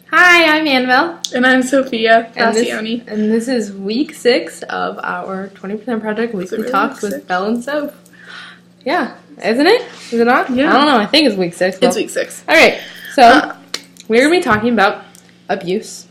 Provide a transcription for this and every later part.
Hi, I'm Annabelle. And I'm Sophia And Gracioni. this is week 6 of our 20% Project Weekly Talks with Belle and Soph. Yeah, isn't it? Is it not? Yeah. I don't know. I think it's week 6. It's week 6. All right. So we're going to be talking about abuse.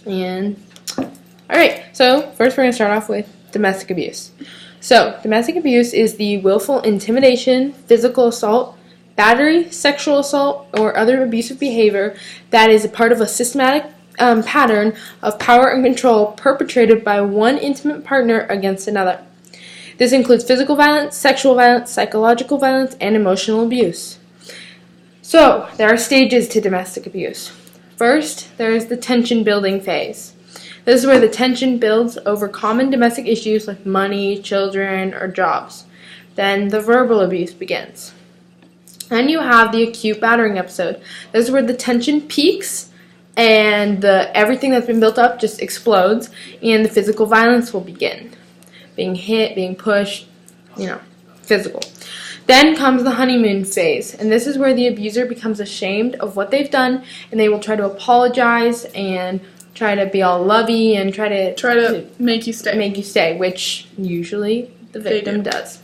And all right. So first we're going to start off with domestic abuse. So domestic abuse is the willful intimidation, physical assault, battery, sexual assault, or other abusive behavior that is a part of a systematic pattern of power and control perpetrated by one intimate partner against another. This includes physical violence, sexual violence, psychological violence, and emotional abuse. So, there are stages to domestic abuse. First, there is the tension building phase. This is where the tension builds over common domestic issues like money, children, or jobs. Then the verbal abuse begins. Then you have the acute battering episode. This is where the tension peaks and everything that's been built up just explodes, and the physical violence will begin. Being hit, being pushed, physical. Then comes the honeymoon phase, and this is where the abuser becomes ashamed of what they've done, and they will try to apologize and try to be all lovey and try to make you stay. Which usually the victim does.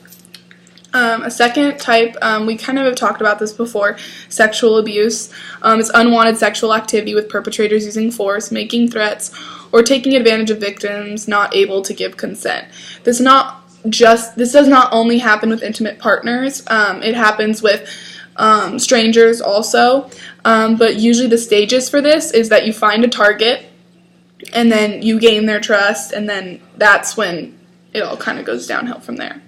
A second type, we kind of have talked about this before, sexual abuse. It's unwanted sexual activity with perpetrators using force, making threats, or taking advantage of victims not able to give consent. This does not only happen with intimate partners, it happens with strangers also, but usually the stages for this is that you find a target, and then you gain their trust, and then that's when it all kind of goes downhill from there.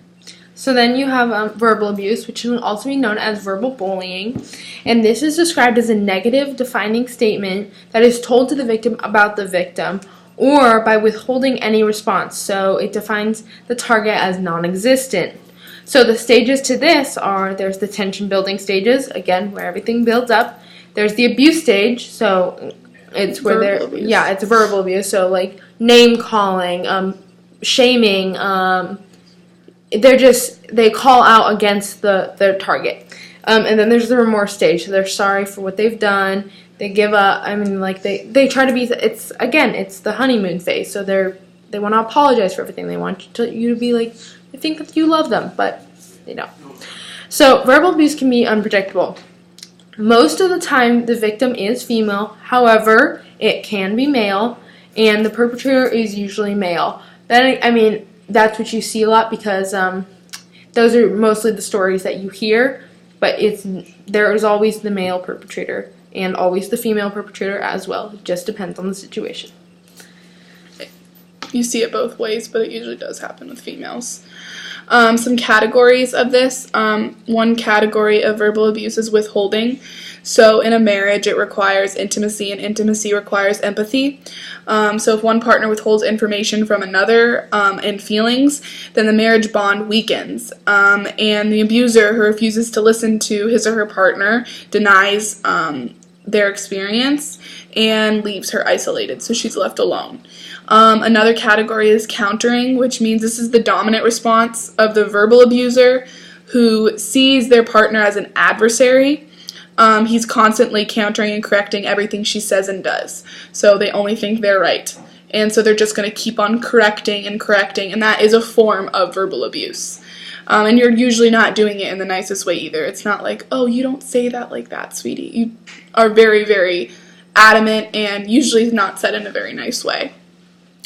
So then you have verbal abuse, which can also be known as verbal bullying. And this is described as a negative defining statement that is told to the victim about the victim or by withholding any response. So it defines the target as non-existent. So the stages to this are, there's the tension building stages, again, where everything builds up. There's the abuse stage, so it's where it's verbal abuse. So like name calling, shaming, they call out against their target. And then there's the remorse stage. So they're sorry for what they've done. They give up. They try to be, it's the honeymoon phase. So they want to apologize for everything. They want you to be like, they think that you love them, but they don't. So verbal abuse can be unpredictable. Most of the time, the victim is female. However, it can be male, and the perpetrator is usually male. That's what you see a lot because those are mostly the stories that you hear, but there is always the male perpetrator and always the female perpetrator as well. It just depends on the situation. You see it both ways, but it usually does happen with females. Some categories of this. One category of verbal abuse is withholding. So in a marriage, it requires intimacy, and intimacy requires empathy. So if one partner withholds information from another and feelings, then the marriage bond weakens. And the abuser who refuses to listen to his or her partner denies their experience and leaves her isolated, so she's left alone. Another category is countering, which means this is the dominant response of the verbal abuser who sees their partner as an adversary. He's constantly countering and correcting everything she says and does. So they only think they're right. And so they're just going to keep on correcting, and that is a form of verbal abuse. And you're usually not doing it in the nicest way either. It's not like, oh, you don't say that like that, sweetie. You are very, very adamant and usually not said in a very nice way.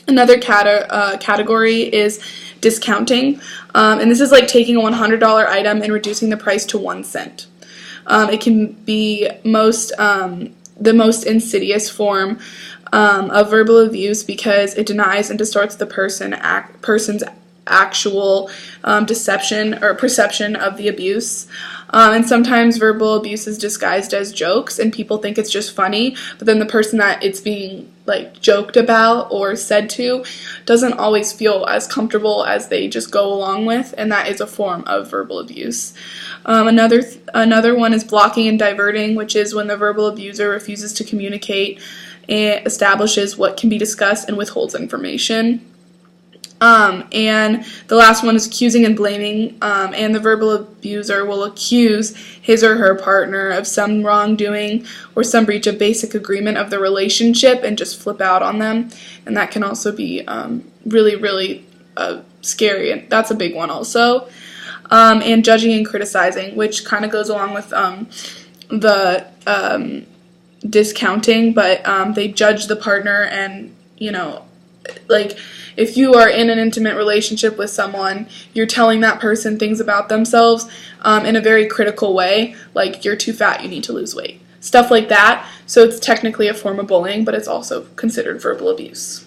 Another category is discounting. And this is like taking a $100 item and reducing the price to 1 cent. It can be the most insidious form of verbal abuse because it denies and distorts the person's actual deception or perception of the abuse. And sometimes verbal abuse is disguised as jokes and people think it's just funny, but then the person that it's being joked about or said to doesn't always feel as comfortable as they just go along with, and that is a form of verbal abuse. Another one is blocking and diverting, which is when the verbal abuser refuses to communicate and establishes what can be discussed and withholds information. And the last one is accusing and blaming, and the verbal abuser will accuse his or her partner of some wrongdoing or some breach of basic agreement of the relationship and just flip out on them, and that can also be really, really scary, and that's a big one also. And judging and criticizing, which kind of goes along with the discounting, but they judge the partner and, like, if you are in an intimate relationship with someone, you're telling that person things about themselves in a very critical way, like, you're too fat, you need to lose weight. Stuff like that. So it's technically a form of bullying, but it's also considered verbal abuse.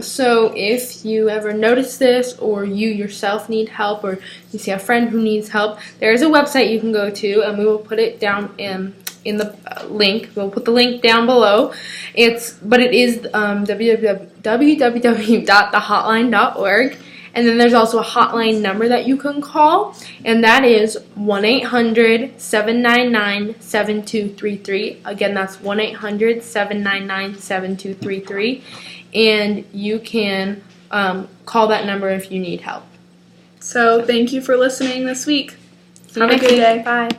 So if you ever notice this, or you yourself need help, or you see a friend who needs help, there is a website you can go to, and we will put it down in the link. We'll put the link down below. It is www.thehotline.org, and then there's also a hotline number that you can call, and that is 1-800-799-7233. Again, that's 1-800-799-7233, and you can call that number if you need help. So thank you for listening this week. See you Have a next good week. day. Bye.